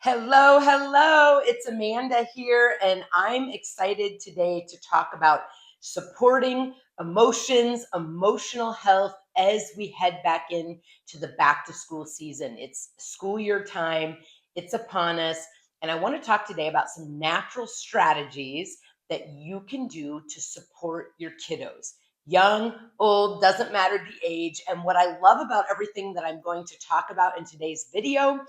Hello, hello. It's Amanda here, and I'm excited today to talk about supporting emotions, emotional health as we head back into the back to school season. It's school year time, it's upon us, and I want to talk today about some natural strategies that you can do to support your kiddos. Young, old, doesn't matter the age. And what I love about everything that I'm going to talk about in today's video,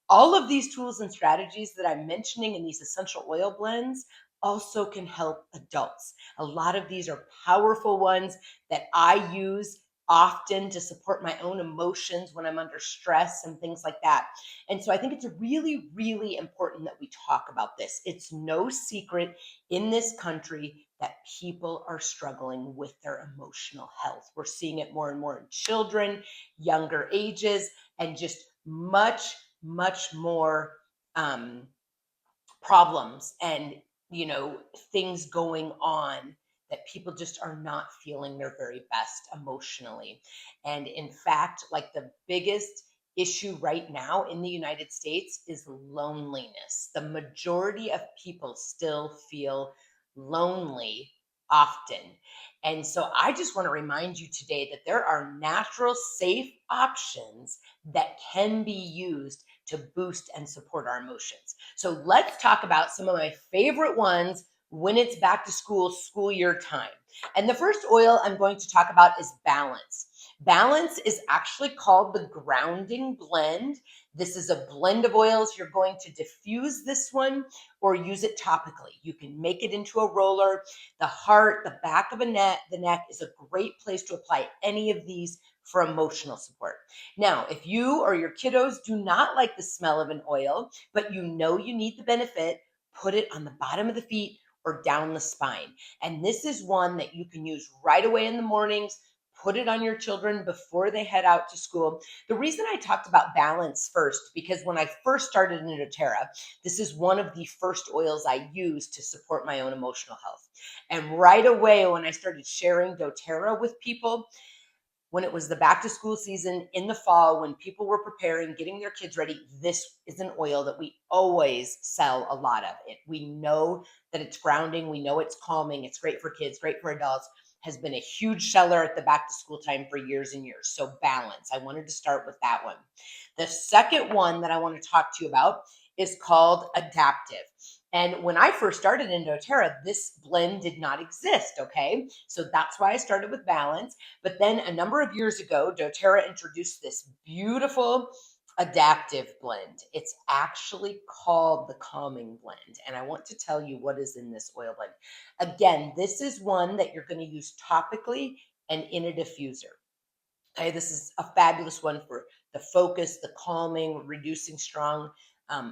all of these tools and strategies that I'm mentioning in these essential oil blends also can help adults. A lot of these are powerful ones that I use often to support my own emotions when I'm under stress and things like that. And so I think it's really, really important that we talk about this. It's no secret in this country that people are struggling with their emotional health. We're seeing it more and more in children, younger ages, and just much more um, problems and things going on that people just are not feeling their very best emotionally. And in fact, like the biggest issue right now in the United States is loneliness. The majority of people still feel lonely often. And so I just want to remind you today that there are natural, safe options that can be used to boost and support our emotions. So let's talk about some of my favorite ones when it's back to school year time. And the first oil I'm going to talk about is Balance. Balance is actually called the grounding blend. This is a blend of oils. You're going to diffuse this one or use it topically. You can make it into a roller. The heart, the back of the neck is a great place to apply any of these for emotional support. Now, if you or your kiddos do not like the smell of an oil, but you know you need the benefit, put it on the bottom of the feet or down the spine. And this is one that you can use right away in the mornings. Put it on your children before they head out to school. The reason I talked about Balance first, because when I first started in doTERRA, this is one of the first oils I used to support my own emotional health. And right away, when I started sharing doTERRA with people, when it was the back to school season in the fall, when people were preparing, getting their kids ready, this is an oil that we always sell a lot of. We know that it's grounding. We know it's calming. It's great for kids, great for adults, has been a huge seller at the back to school time for years and years. So Balance. I wanted to start with that one. The second one that I want to talk to you about is called Adaptive. And when I first started in doTERRA, this blend did not exist, okay? So that's why I started with Balance. But then a number of years ago, doTERRA introduced this beautiful adaptive blend. It's actually called the calming blend. And I want to tell you what is in this oil blend. Again, this is one that you're going to use topically and in a diffuser. Okay, this is a fabulous one for the focus, the calming, reducing strong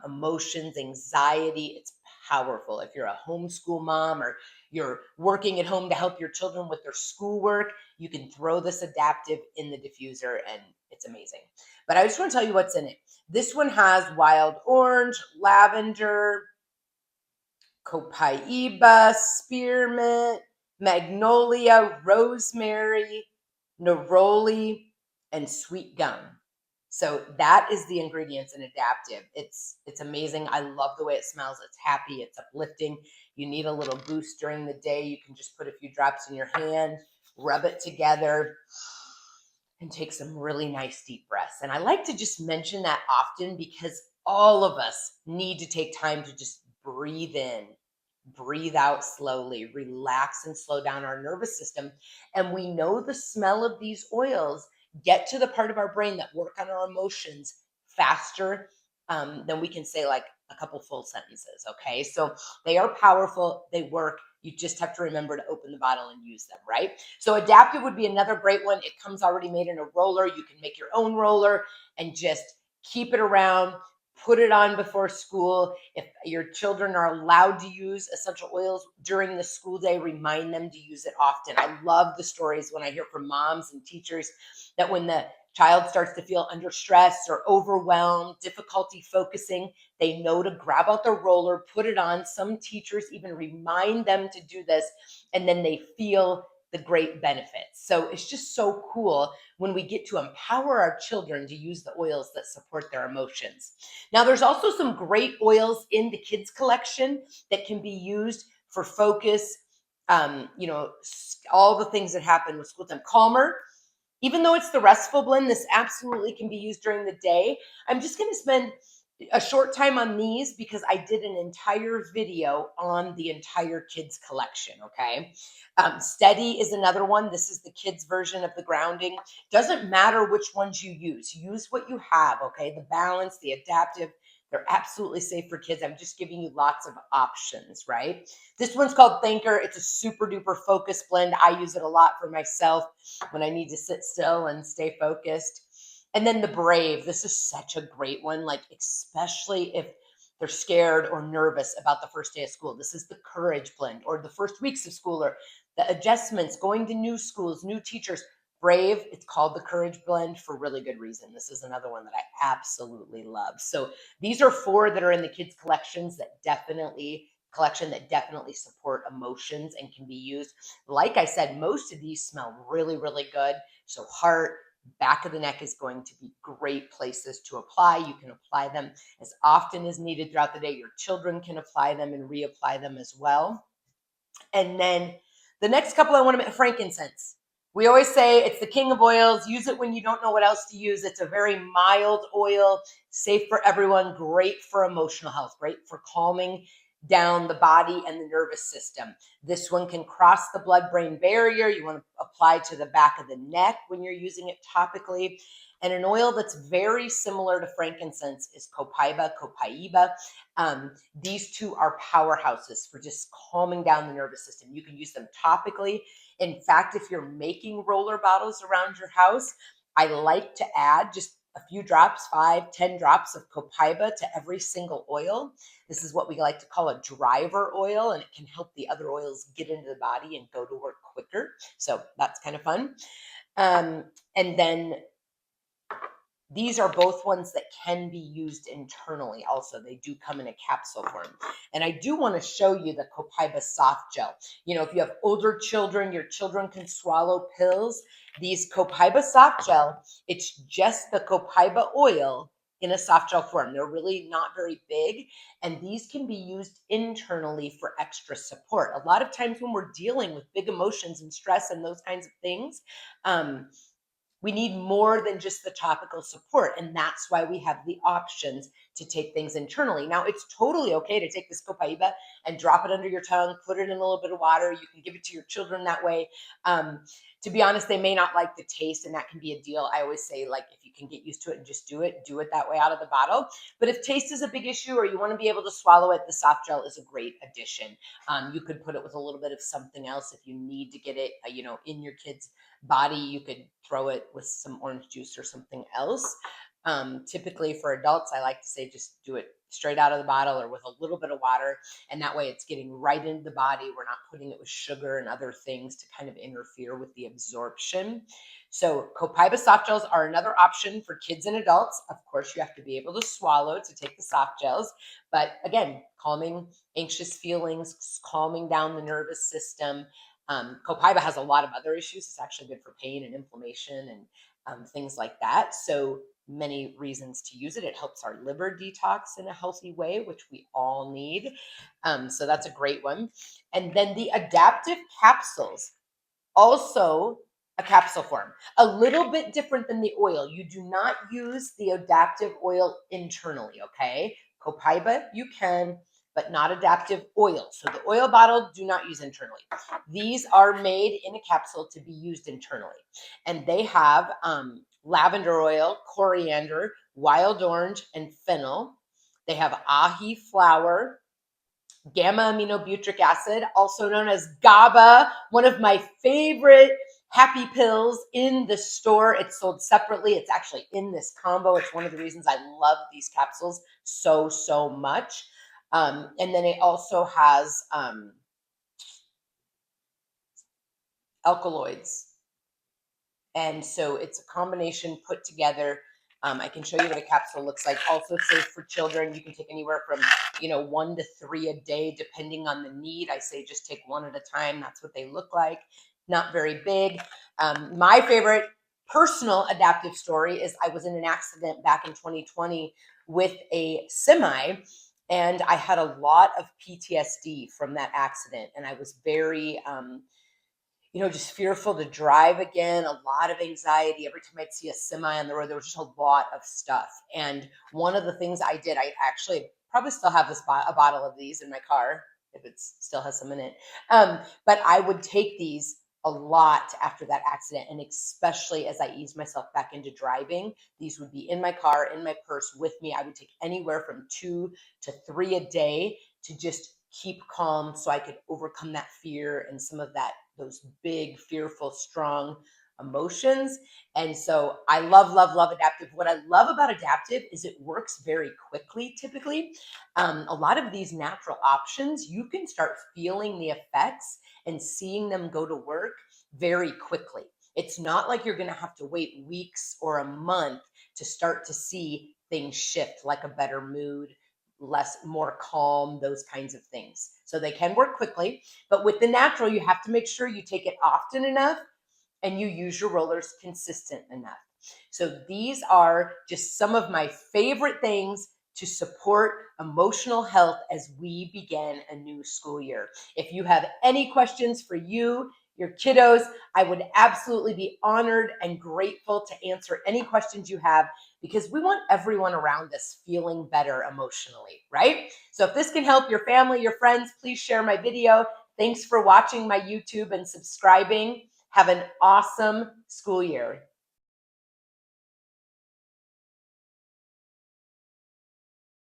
emotions, anxiety. It's powerful. If you're a homeschool mom or you're working at home to help your children with their schoolwork, you can throw this adaptive in the diffuser and it's amazing. But I just want to tell you what's in it. This one has wild orange, lavender, Copaiba, spearmint, magnolia, rosemary, neroli, and sweet gum. So that is the ingredients in Adaptive. It's amazing. I love the way it smells. It's happy. It's uplifting. You need a little boost during the day. You can just put a few drops in your hand, rub it together, and take some really nice deep breaths. And I like to just mention that often because all of us need to take time to just breathe in, breathe out slowly, relax and slow down our nervous system. And we know the smell of these oils get to the part of our brain that work on our emotions faster than we can say like a couple full sentences. Okay. So they are powerful. They work. You just have to remember to open the bottle and use them, right? So Adaptive would be another great one. It comes already made in a roller. You can make your own roller and just keep it around. Put it on before school. If your children are allowed to use essential oils during the school day, remind them to use it often. I love the stories when I hear from moms and teachers that when the child starts to feel under stress or overwhelmed, difficulty focusing, they know to grab out the roller, put it on. Some teachers even remind them to do this, and then they feel the great benefits. So it's just so cool when we get to empower our children to use the oils that support their emotions. Now, there's also some great oils in the kids collection that can be used for focus, all the things that happen with school time. Calmer, even though it's the restful blend, this absolutely can be used during the day. I'm just going to spend a short time on these because I did an entire video on the entire kids collection. Okay. Steady is another one. This is the kids version of the grounding. Doesn't matter which ones you use what you have. Okay. The balance, the adaptive, they're absolutely safe for kids. I'm just giving you lots of options, right? This one's called Thinker. It's a super duper focus blend. I use it a lot for myself when I need to sit still and stay focused. And then the Brave. This is such a great one, like especially if they're scared or nervous about the first day of school. This is the Courage blend, or the first weeks of school, or the adjustments, going to new schools, new teachers. Brave, it's called the Courage blend for really good reason. This is another one that I absolutely love. So these are 4 that are in the kids collections that definitely support emotions and can be used. Like I said, most of these smell really, really good. So heart, back of the neck is going to be great places to apply. You can apply them as often as needed throughout the day. Your children can apply them and reapply them as well. And then the next couple I want to make, frankincense. We always say it's the king of oils. Use it when you don't know what else to use. It's a very mild oil, safe for everyone, great for emotional health, great for calming down the body and the nervous system. This one can cross the blood-brain barrier. You want to apply to the back of the neck when you're using it topically. And an oil that's very similar to frankincense is Copaiba. These 2 are powerhouses for just calming down the nervous system. You can use them topically. In fact, if you're making roller bottles around your house, I like to add just a few drops, 5, 10 drops of Copaiba to every single oil. This is what we like to call a driver oil, and it can help the other oils get into the body and go to work quicker. So that's kind of fun. And then these are both ones that can be used internally also. They do come in a capsule form. And I do want to show you the Copaiba soft gel. You know, if you have older children, your children can swallow pills. These Copaiba soft gel, it's just the Copaiba oil in a soft gel form. They're really not very big, and these can be used internally for extra support. A lot of times when we're dealing with big emotions and stress and those kinds of things, we need more than just the topical support. And that's why we have the options to take things internally. Now, it's totally okay to take this Copaiba and drop it under your tongue, put it in a little bit of water. You can give it to your children that way. To be honest, they may not like the taste, and that can be a deal. I always say, like, if you can get used to it and just do it that way out of the bottle. But if taste is a big issue or you want to be able to swallow it, the soft gel is a great addition. You could put it with a little bit of something else if you need to get it, in your kid's body. You could throw it with some orange juice or something else. Typically for adults, I like to say just do it straight out of the bottle or with a little bit of water, and that way it's getting right into the body. We're not putting it with sugar and other things to kind of interfere with the absorption. So Copaiba soft gels are another option for kids and adults. Of course, you have to be able to swallow to take the soft gels, but again, calming anxious feelings, calming down the nervous system. Copaiba has a lot of other issues. It's actually good for pain and inflammation and things like that. So many reasons to use it. It helps our liver detox in a healthy way, which we all need. So that's a great one. And then the adaptive capsules, also a capsule form, a little bit different than the oil. You do not use the adaptive oil internally, okay? Copaiba, you can, but not adaptive oil. So the oil bottle, do not use internally. These are made in a capsule to be used internally. And they have lavender oil, coriander, wild orange, and fennel. They have ahi flower, gamma aminobutyric acid, also known as GABA, one of my favorite happy pills in the store. It's sold separately. It's actually in this combo. It's one of the reasons I love these capsules so, so much. And then it also has alkaloids. And so it's a combination put together. I can show you what a capsule looks like. Also safe for children. You can take anywhere from 1 to 3 a day, depending on the need. I say just take one at a time. That's what they look like. not very big. My favorite personal adaptive story is I was in an accident back in 2020 with a semi, and I had a lot of PTSD from that accident. And I was very, just fearful to drive again, a lot of anxiety. Every time I'd see a semi on the road, there was just a lot of stuff. And one of the things I did, I actually probably still have a bottle of these in my car if it still has some in it. But I would take these a lot after that accident. And especially as I eased myself back into driving, these would be in my car, in my purse with me. I would take anywhere from 2 to 3 a day to just keep calm so I could overcome that fear and some of those big, fearful, strong emotions. And so I love, love, love adaptive. What I love about adaptive is it works very quickly, typically. A lot of these natural options, you can start feeling the effects and seeing them go to work very quickly. It's not like you're going to have to wait weeks or a month to start to see things shift, like a better mood, more calm, those kinds of things. So they can work quickly, but with the natural, you have to make sure you take it often enough and you use your rollers consistent enough. So these are just some of my favorite things to support emotional health as we begin a new school year. If you have any questions for your kiddos, I would absolutely be honored and grateful to answer any questions you have, because we want everyone around us feeling better emotionally, right? So if this can help your family, your friends, please share my video. Thanks for watching my YouTube and subscribing. Have an awesome school year.